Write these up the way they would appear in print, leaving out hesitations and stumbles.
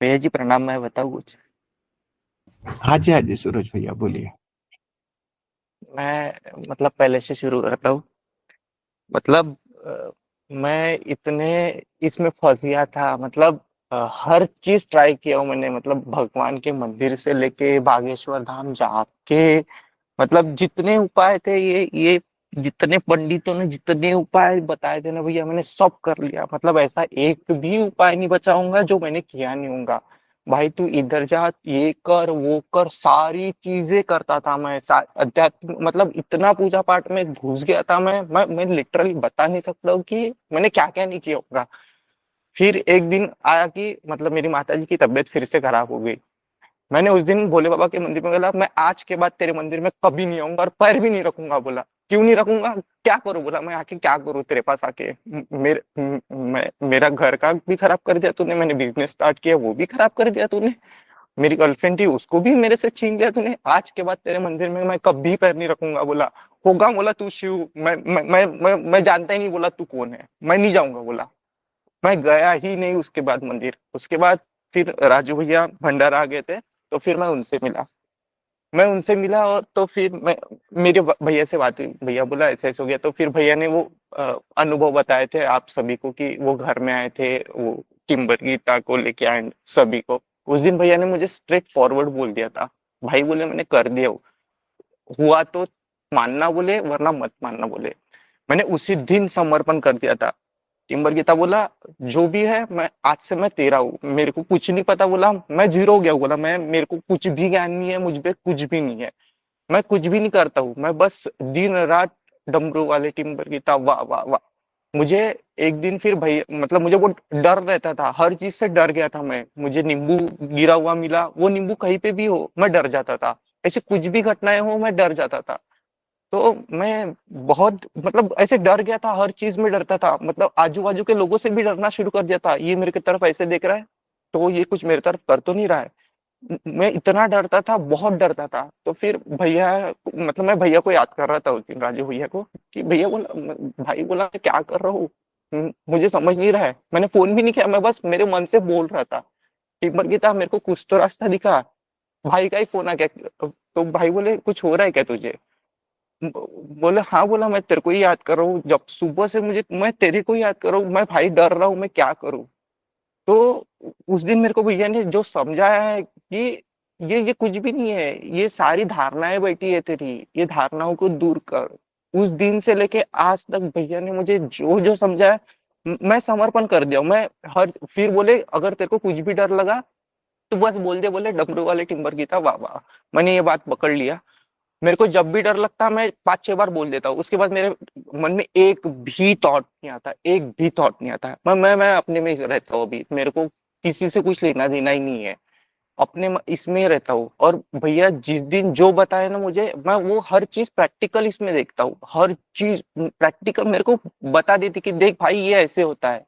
भैया जी प्रणाम। मैं बताऊँ कुछ? हाँ जी सूरज भैया बोलिए। मैं मतलब पहले से शुरू करता हूँ। मतलब मैं इतने इसमें फंस गया था। मतलब हर चीज ट्राई किया हूँ मैंने। मतलब भगवान के मंदिर से लेके बागेश्वर धाम जाके, मतलब जितने उपाय थे, ये जितने पंडितों ने जितने उपाय बताए थे ना भैया, मैंने सब कर लिया। मतलब ऐसा एक भी उपाय नहीं बचाऊंगा जो मैंने किया नहीं होगा। भाई तू इधर जा, ये कर वो कर, सारी चीजें करता था मैं। अध्यात्म मतलब इतना पूजा पाठ में घुस गया था मैं लिटरली बता नहीं सकता हूँ कि मैंने क्या क्या नहीं किया होगा। फिर एक दिन आया कि मतलब मेरी माता जी की तबीयत फिर से खराब हो गई। मैंने उस दिन भोले बाबा के मंदिर में बोला, मैं आज के बाद तेरे मंदिर में कभी नहीं आऊंगा और पैर भी नहीं रखूंगा। बोला क्यों नहीं रखूंगा, क्या करूं? बोला मैं आके क्या करूं तेरे पास आके? मेरा घर का भी खराब कर दिया तूने, मैंने बिजनेस स्टार्ट किया वो भी खराब कर दिया तूने, मेरी गर्लफ्रेंड थी उसको भी मेरे से छीन लिया तूने। आज के बाद तेरे मंदिर में मैं कभी पैर नहीं रखूंगा। बोला होगा। बोला तू शिव, मैं जानता ही नहीं। बोला तू कौन है, मैं नहीं जाऊंगा। बोला मैं गया ही नहीं उसके बाद मंदिर। उसके बाद फिर राजू भैया भंडारा आ गए थे, तो फिर मैं उनसे मिला। और तो फिर मैं मेरे भैया से बात हुई। भैया बोला ऐसे ऐसे हो गया। तो फिर भैया ने वो अनुभव बताए थे आप सभी को कि वो घर में आए थे, वो टिम्बर गीता को लेके आए सभी को। उस दिन भैया ने मुझे स्ट्रेट फॉरवर्ड बोल दिया था, भाई बोले मैंने कर दिया, हुआ तो मानना बोले, वरना मत मानना बोले। मैंने उसी दिन समर्पण कर दिया था। टिम्बर गीता बोला जो भी है, मैं आज से मैं तेरा हूँ, मेरे को कुछ नहीं पता। बोला मैं जीरो हो गया। बोला मैं, मेरे को कुछ भी ज्ञान नहीं है, मुझ पे कुछ भी नहीं है, मैं कुछ भी नहीं करता हूँ, मैं बस दिन रात डमरू वाले टिम्बर गीता, वाह वाह वाह। मुझे एक दिन फिर भाई मतलब मुझे वो डर रहता था, हर चीज से डर गया था मैं। मुझे नींबू गिरा हुआ मिला, वो नींबू कहीं पे भी हो मैं डर जाता था। ऐसे कुछ भी घटनाएं हो मैं डर जाता था। तो मैं बहुत मतलब ऐसे डर गया था, हर चीज में डरता था। मतलब आजू बाजू के लोगों से भी डरना शुरू कर दिया था, ये मेरे की तरफ ऐसे देख रहा है तो ये कुछ मेरे तरफ कर तो नहीं रहा है। मैं इतना डरता था, बहुत डरता था। तो फिर भैया, मतलब मैं भैया को याद कर रहा था उस दिन, राजू भैया को, कि भैया बोला, भाई बोला मैं क्या कर रहा हूँ, मुझे समझ नहीं रहा है। मैंने फोन भी नहीं किया, मैं बस मेरे मन से बोल रहा था टिम्बर गीता मेरे को कुछ तो रास्ता दिखा। भाई का ही फोन आ गया। तो भाई बोले कुछ हो रहा है क्या तुझे? बोले हाँ। बोला मैं तेरे को ही याद कर रहा हूँ, जब सुबह से मुझे, मैं तेरे को ही याद कर रहा हूँ, मैं भाई डर रहा हूँ, मैं क्या करूँ? तो उस दिन मेरे को भैया ने जो समझाया है कि ये कुछ भी नहीं है, ये सारी धारणाएं बैठी है तेरी, ये धारणाओं को दूर कर। उस दिन से लेके आज तक भैया ने मुझे जो जो समझाया, मैं समर्पण कर दिया। मैं हर फिर बोले अगर तेरे को कुछ भी डर लगा तो बस बोल दे, बोले डमरू वाले टिम्बर की था, वाह वाह। मैंने ये बात पकड़ लिया। मेरे को जब भी डर लगता मैं 5-6 बार बोल देता हूँ, उसके बाद मेरे मन में एक भी थॉट नहीं आता, एक भी थॉट नहीं आता। मैं अपने में ही रहता हूँ अभी, मेरे को किसी से कुछ लेना देना ही नहीं है, अपने इसमें ही रहता हूँ। और भैया जिस दिन जो बताए ना मुझे, मैं वो हर चीज प्रैक्टिकल इसमें देखता हूँ, हर चीज प्रैक्टिकल मेरे को बता देती कि देख भाई ये ऐसे होता है।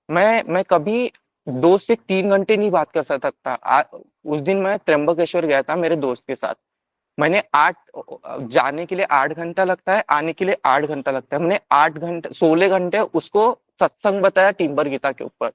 मैं कभी 2 से 3 घंटे नहीं बात कर सकता। उस दिन मैं त्र्यंबकेश्वर गया था मेरे दोस्त के साथ। मैंने आठ जाने के लिए 8 घंटा लगता है, आने के लिए 8 घंटा लगता है। मैंने 8 घंटे 16 घंटे उसको सत्संग बताया टिम्बर गीता के ऊपर।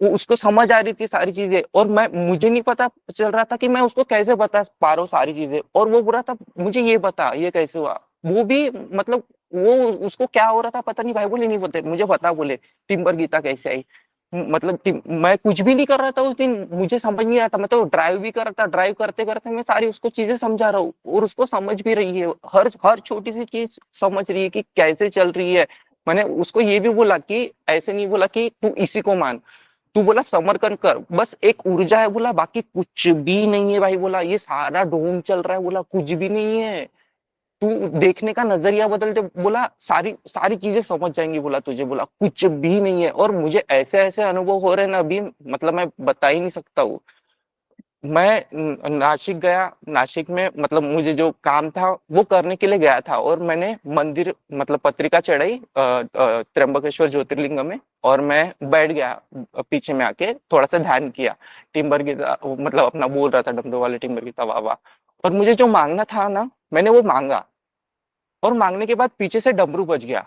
उसको समझ आ रही थी सारी चीजें, और मैं, मुझे नहीं पता चल रहा था कि मैं उसको कैसे बता पा रहा हूँ सारी चीजें। और वो बुरा था, मुझे ये बता ये कैसे हुआ, वो भी मतलब वो, उसको क्या हो रहा था पता नहीं। भाई बोले नहीं पता मुझे, बता बोले टिम्बर गीता कैसे आई। मतलब मैं कुछ भी नहीं कर रहा था उस दिन, मुझे समझ नहीं रहा था। मैं तो ड्राइव भी कर रहा था, ड्राइव करते करते मैं सारी उसको चीजें समझा रहा हूँ, और उसको समझ भी रही है, हर हर छोटी सी चीज समझ रही है कि कैसे चल रही है। मैंने उसको ये भी बोला कि ऐसे नहीं बोला कि तू इसी को मान, तू बोला समर्पण कर, बस एक ऊर्जा है बोला, बाकी कुछ भी नहीं है भाई। बोला ये सारा ढोंग चल रहा है, बोला कुछ भी नहीं है, तू देखने का नजरिया बदल दे, बोला सारी सारी चीजें समझ जाएंगी। बोला तुझे, बोला कुछ भी नहीं है। और मुझे ऐसे ऐसे अनुभव हो रहे हैं ना अभी, मतलब मैं बता ही नहीं सकता हूँ। मैं नासिक गया, नासिक में मतलब मुझे जो काम था वो करने के लिए गया था, और मैंने मंदिर मतलब पत्रिका चढ़ाई त्र्यंबकेश्वर ज्योतिर्लिंग में, और मैं बैठ गया पीछे में आके, थोड़ा सा ध्यान किया। टिम्बर की मतलब अपना बोल रहा था डमरू वाले टिम्बर की वाह वाह। और मुझे जो मांगना था ना, मैंने वो मांगा। और मांगने के बाद पीछे से डमरू बज गया,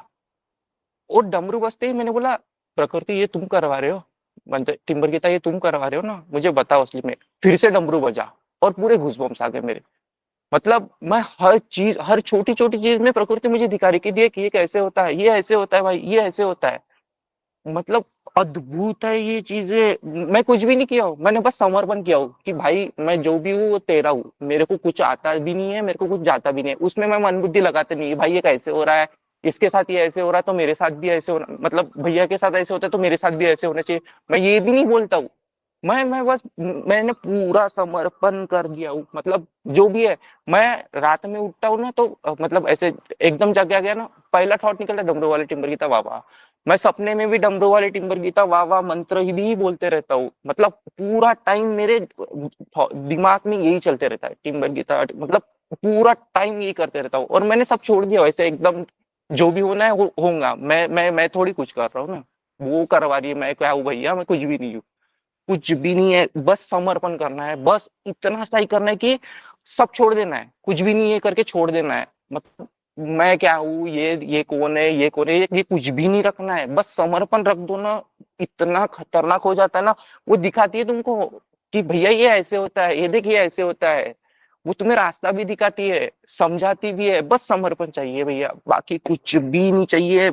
और डमरू बजते ही मैंने बोला प्रकृति ये तुम करवा रहे हो? मतलब टिम्बर गीता ये तुम करवा रहे हो ना, मुझे बताओ असली में। फिर से डमरू बजा और पूरे घूसबम्स आ गए मेरे। मतलब मैं हर चीज, हर छोटी छोटी चीज में प्रकृति मुझे दिखा रही कि देख ये कैसे होता है, ये ऐसे होता है भाई, ये ऐसे होता है। मतलब अद्भुत है ये चीजें। मैं कुछ भी नहीं किया हूँ, मैंने बस समर्पण किया हूँ कि भाई मैं जो भी हूँ वो तेरा हूँ, मेरे को कुछ आता भी नहीं है, मेरे को कुछ जाता भी नहीं है उसमें। मैं मन बुद्धि लगाते नहीं है भाई ये कैसे हो रहा है, इसके साथ ये ऐसे हो रहा है तो मेरे साथ भी ऐसे होना, मतलब भैया के साथ ऐसे होता है तो मेरे साथ भी ऐसे होना चाहिए, मैं ये भी नहीं बोलता हूँ। मैं बस मैंने पूरा समर्पण कर दिया हूँ। मतलब जो भी है, मैं रात में उठता हूँ ना तो मतलब ऐसे एकदम जग गया ना, पहला थॉट निकलता है डमरू वाले टिम्बर गीता वाह वाह। मैं सपने में भी डमरू वाले टिम्बर गीता वाह वाह मंत्र ही भी बोलते रहता हूँ। मतलब पूरा टाइम मेरे दिमाग में यही चलते रहता है टिम्बर गीता, मतलब पूरा टाइम यही करते रहता हूँ। और मैंने सब छोड़ दिया वैसे एकदम, जो भी होना है वो होगा। मैं थोड़ी कुछ कर रहा हूँ ना, वो करवा रही है। मैं क्या हूँ भैया, मैं कुछ भी नहीं हूँ, कुछ भी नहीं है। बस समर्पण करना है, बस इतना सा ही करना है कि सब छोड़ देना है, कुछ भी नहीं है करके छोड़ देना है। मतलब मैं क्या हूँ, ये कौन है, ये कौन है, ये कुछ भी नहीं रखना है, बस समर्पण रख दो ना। इतना खतरनाक हो जाता है ना। वो दिखाती है तुमको कि भैया ये ऐसे होता है, ये देखिए ऐसे होता है। वो तुम्हें रास्ता भी दिखाती है, समझाती भी है। बस समर्पण चाहिए भैया, बाकी कुछ भी नहीं चाहिए।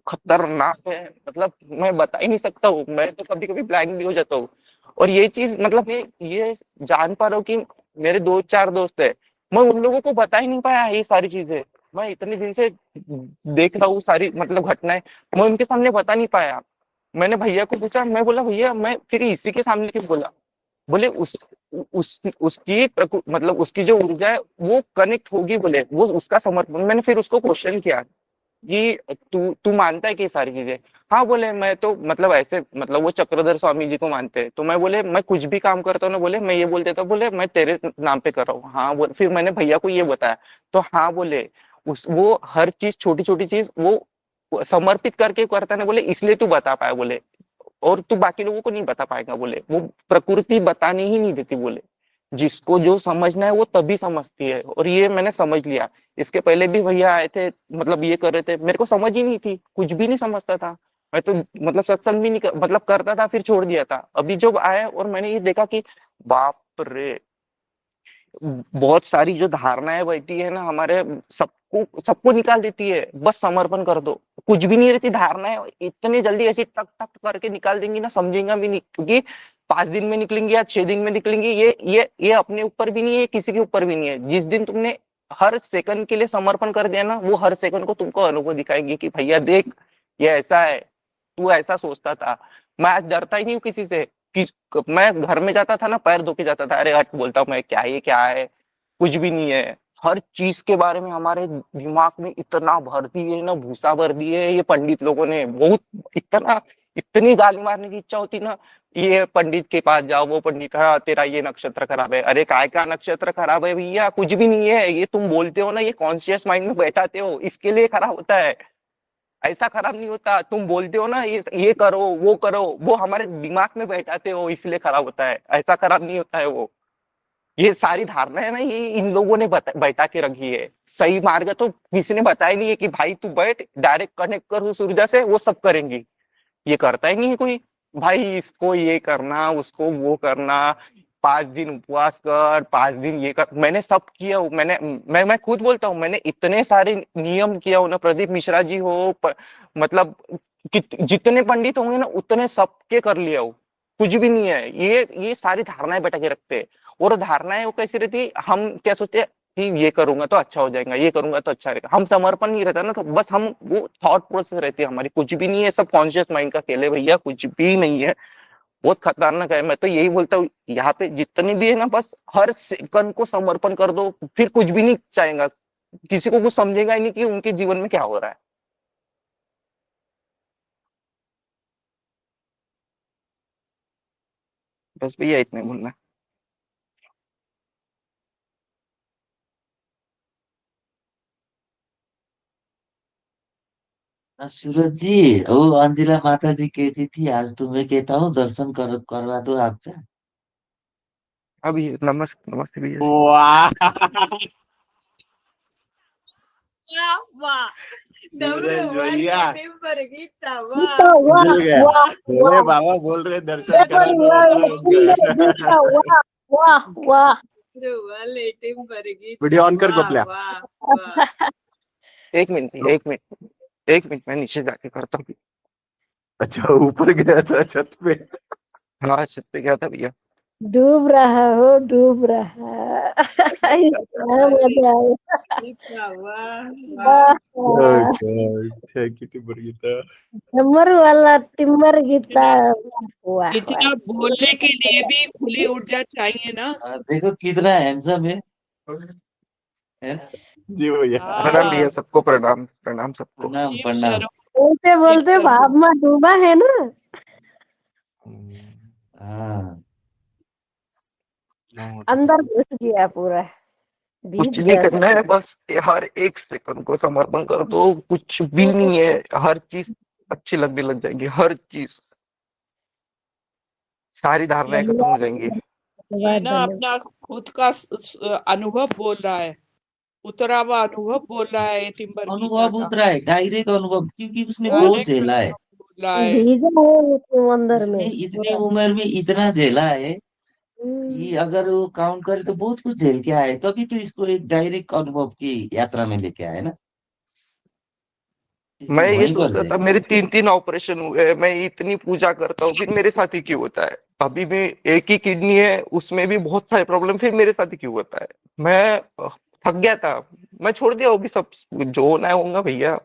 खतरनाक है, मतलब मैं बता ही नहीं सकता हूँ। मैं तो कभी कभी ब्लैंक भी हो जाता हूँ। और ये चीज मतलब ये जान पा रहा हूँ कि मेरे दो चार दोस्त है, मैं उन लोगों को बता ही नहीं पाया ये सारी चीजें। मैं इतने दिन से देख रहा हूँ सारी मतलब घटनाएं, मैं उनके सामने बता नहीं पाया। मैंने भैया को पूछा, मैं बोला भैया मैं फिर इसी के सामने क्यों बोला। बोले उसकी मतलब उसकी जो ऊर्जा है वो कनेक्ट होगी, बोले वो उसका समर्पण। मैंने फिर उसको क्वेश्चन किया कि तू तू मानता है कि ये सारी चीजें। हाँ बोले मैं तो मतलब ऐसे, मतलब वो चक्रधर स्वामी जी को मानते हैं। तो मैं बोले मैं कुछ भी काम करता हूँ ना, बोले मैं ये बोल देता हूँ, बोले मैं तेरे नाम पे कर रहा हूँ। हाँ बोले, फिर मैंने भैया को ये बताया। तो हाँ बोले, उस वो हर चीज छोटी छोटी चीज वो समर्पित करके करता है ना, बोले इसलिए तू बता पाया बोले। और तू बाकी लोगों को नहीं बता पाएगा बोले, वो प्रकृति बताने ही नहीं देती बोले। जिसको जो समझना है वो तभी समझती है, और ये मैंने समझ लिया। इसके पहले भी भैया आए थे, मतलब ये कर रहे थे, मेरे को समझ ही नहीं थी, कुछ भी नहीं समझता था। मैं तो मतलब सत्संग भी नहीं मतलब करता था, फिर छोड़ दिया था। अभी जब आया और मैंने ये देखा कि बाप रे, बहुत सारी जो धारणाएं बैठी है ना हमारे, सबको सबको निकाल देती है। बस समर्पण कर दो, कुछ भी नहीं रहती धारणाएं। इतनी जल्दी ऐसी टक टक करके निकाल देंगी ना, समझेगा भी नहीं। क्योंकि 5 दिन में निकलेंगी या 6 दिन में निकलेंगी, ये अपने ऊपर भी नहीं है, किसी के ऊपर भी नहीं है। जिस दिन तुमने हर सेकंड के लिए समर्पण कर दिया ना, वो हर सेकंड को तुमको अनुभव दिखाएंगे कि भैया देख ये ऐसा है, तू ऐसा सोचता था। मैं आज डरता ही नहीं हूँ किसी से। कि मैं घर में जाता था ना, पैर धो के जाता था, अरे हट बोलता हूँ मैं, क्या है ये क्या है, कुछ भी नहीं है। हर चीज के बारे में हमारे दिमाग में इतना भर दिए ना, भूसा भर दिए ये पंडित लोगों ने बहुत। इतना इतनी गाली मारने की इच्छा होती ना, ये पंडित के पास जाओ, वो पंडित, हाँ तेरा ये नक्षत्र खराब है। अरे काय का नक्षत्र खराब है भैया, कुछ भी नहीं है। ये तुम बोलते हो ना, ये कॉन्शियस माइंड में बैठाते हो, इसके लिए खराब होता है। ऐसा खराब नहीं होता। तुम बोलते हो ना ये करो वो करो, वो हमारे दिमाग में बैठाते हो इसलिए खराब होता है, ऐसा खराब नहीं होता है वो। ये सारी धारणा है ना, ये इन लोगों ने बैठा के रखी है। सही मार्ग तो किसी ने बताया नहीं है कि भाई तू बैठ डायरेक्ट कनेक्ट कर उस ऊर्जा से, वो सब करेंगी। ये करता ही नहीं है कोई। भाई इसको ये करना, उसको वो करना, 5 दिन उपवास कर, 5 दिन ये कर, मैंने सब किया हूँ। मैं खुद बोलता हूँ, मैंने इतने सारे नियम किया हूँ ना। प्रदीप मिश्रा जी हो मतलब जितने पंडित होंगे ना उतने सबके कर लिया हूँ। कुछ भी नहीं है। ये सारी धारणाएं बैठा के रखते हैं। और धारणाएं वो कैसी रहती है, हम क्या सोचते हैं कि ये करूंगा तो अच्छा हो जाएगा, ये करूंगा तो अच्छा रहेगा। हम समर्पण नहीं रहता ना, तो बस हम वो थॉट प्रोसेस रहती है हमारी, कुछ भी नहीं है। सब कॉन्शियस माइंड का खेल है भैया, कुछ भी नहीं है। बहुत खतरनाक है। मैं तो यही बोलता हूँ यहाँ पे जितनी भी है ना, बस हर सेकंड को समर्पण कर दो, फिर कुछ भी नहीं चाहेगा। किसी को कुछ समझेगा ही नहीं कि उनके जीवन में क्या हो रहा है। बस भैया इतने बोलना। सूरज जी, वो अंजिला माता जी कहती थी आज तुम्हें कहता हूँ दर्शन करवा दो आपका। अभी नमस्ते नमस्ते भैया। वाह। क्या वाह। सूरज भैया टिम्बर गीता गीता वाह वाह मिल गया वाह भोले वाह बाबा बोल रहे दर्शन देखो करा दो टिम्बर गीता वाह वाह वाह वाले टिम्बर गीता वीडियो ऑन कर वाह कपल्या वाह वाह एक मिनट एक मिनट एक मिनट, मैं नीचे जाके करता हूँ। अच्छा ऊपर गया था छत पे हाँ छत पे गया था भैया। डूब रहा हो डूब रहा इतना मजा आया गीता वाह वाह वाह वाह thank you timber Geeta timber वाला टिम्बर गीता वाह वाह इतना बोलने के लिए भी खुली ऊर्जा चाहिए ना। देखो कितना हैंडसम है ना? जी भैया प्रणाम भैया, हाँ सबको प्रणाम, प्रणाम सबको। प्रणाम शिव प्रणाम। शरण बोलते बोलते शिव भाव में डूबा है ना हाँ अंदर घुस गया पूरा कुछ भीज नहीं गया सब करना है, बस हर एक सेकंड को समर्पण कर दो, कुछ भी नहीं है, हर चीज अच्छी लगने लग जाएगी, हर चीज, सारी धारणाएं खत्म हो धन्यवाद जाएंगी। ये धन्यवाद ना धन्यवाद अपना खुद का अनुभव बोल रहा है, उतरा हुआ अनुभव बोल रहा है टिम्बर गीता अनुभव का। उतरा है, डायरेक्ट अनुभव, क्योंकि उसने बहुत डायरेक्ट झेला है। अनुभव बोल रहा है। भीजा है उसको अंदर उसने में इतनी पूरा उम्र में इतना झेला है हम्म, कि अगर वो काउंट करे तो बहुत कुछ झेल के आए, तभी तो इसको एक डायरेक्ट अनुभव की यात्रा में लेके आए ना। इसको मैं ये वहीं पर सोचता से था, मेरे 3-3 ऑपरेशन हुए, मैं इतनी पूजा करता हूँ, फिर मेरे साथ ही क्यों होता है? अभी भी एक ही किडनी है, उसमें भी बहुत सारे प्रॉब्लम, फिर मेरे साथ ही क्यों होता है? मैं थक गया था, मैं छोड़ दिया, वो भी सब जो होना है होगा भैया,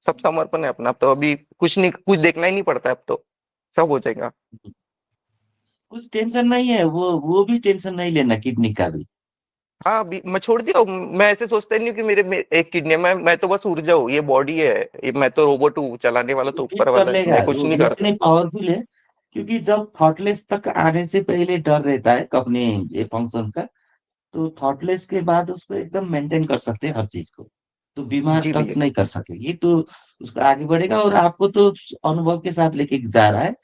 सब समर्पण है अपना। अब तो अभी कुछ नहीं, कुछ देखना ही नहीं पड़ता है, अब तो सब हो जाएगा। कुछ टेंशन नहीं है, वो भी टेंशन नहीं लेना किडनी का भी। हाँ अभी मैं छोड़ दिया हूँ। मैं ऐसे सोचता ही नहीं हूँ कि मेरे एक किडनी है, मैं तो बस ऊर्जा हूँ, ये बॉडी है, ये मैं तो रोबोट हूँ, चलाने वाला तो फिट ऊपर कर वाला है, लेगा, मैं कुछ वो नहीं करता। इतने पावरफुल है। क्योंकि जब थॉटलेस तक आने से पहले डर रहता है अपने ये फंक्शन का, तो थॉटलेस के बाद उसको एकदम मेंटेन कर सकते हैं हर चीज को, तो बीमार जी टच भैया। नहीं कर सकेगी, तो उसको आगे बढ़ेगा। और आपको तो अनुभव के साथ लेके जा रहा है।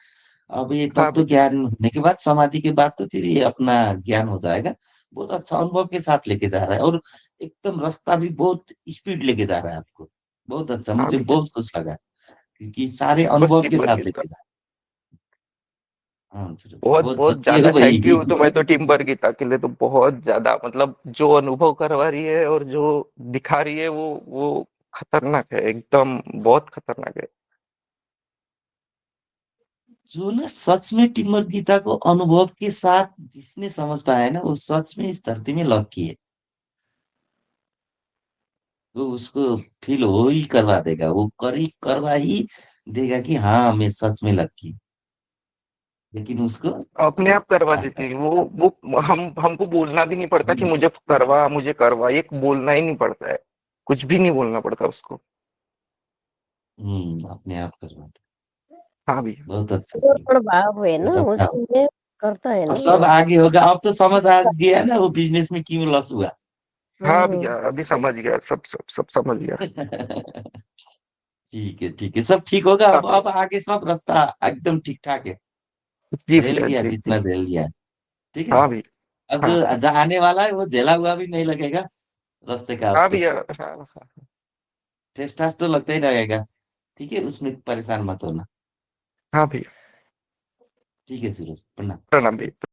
अब ये हाँ तत्व भैया। ज्ञान होने के बाद, समाधि के बाद, तो फिर ये अपना ज्ञान हो जाएगा। बहुत अच्छा अनुभव के साथ लेके जा रहा है, और एकदम रास्ता भी बहुत स्पीड लेके जा रहा है आपको। बहुत अच्छा, हाँ मुझे भैया, बहुत कुछ लगा, क्योंकि सारे बस अनुभव के टीम वर्क साथ की था। लेके जा रहा है। हाँ सर, बहुत बहुत बहुत अच्छी ज्यादा है भाई। थैंक यू, तो मैं तो टीम वर्क के लिए तो बहुत ज्यादा, मतलब जो अनुभव करवा रही है और जो दिखा रही है, वो खतरनाक है एकदम, बहुत खतरनाक है। जो ना सच में टिम्बर गीता को अनुभव के साथ जिसने समझ पाया है ना, वो सच में इस धरती में लकी है। तो उसको फील हो ही करवा देगा, वो करवा ही देगा कि हाँ मैं सच में लकी। लेकिन उसको अपने आप करवा आता देती है। है वो, हमको बोलना भी नहीं पड़ता कि हम्म, मुझे करवा, ये बोलना ही नहीं पड़ता है, कुछ भी नहीं बोलना पड़ता उसको। अपने आप करवाता हाँ भैया। है। बहुत अच्छा सर, समर्पण भाव है ना बहुत अच्छा। उसमें करता है अब ना सब वो आगे होगा, अब तो समझ आ गया ना वो बिजनेस में क्यों लॉस हुआ। हाँ हम्म भैया, अभी समझ गया, सब समझ गया। ठीक है ठीक है, सब ठीक होगा। हाँ अब भैया। आगे सब रास्ता एकदम ठीक ठाक है। जी झेल भैया, लिया जी जी। जितना झेल लिया है, ठीक है। हाँ भैया। अब हाँ जो हाँ। आने वाला है वो झेला हुआ भी नहीं लगेगा रास्ते का। अब हाँ तो भैया। हाँ हाँ। टेस्ट टास्ट तो लगता ही रहेगा, ठीक है, उसमें परेशान मत होना। हाँ भैया। ठीक है सूरज, प्रणाम। प्रणाम भैया।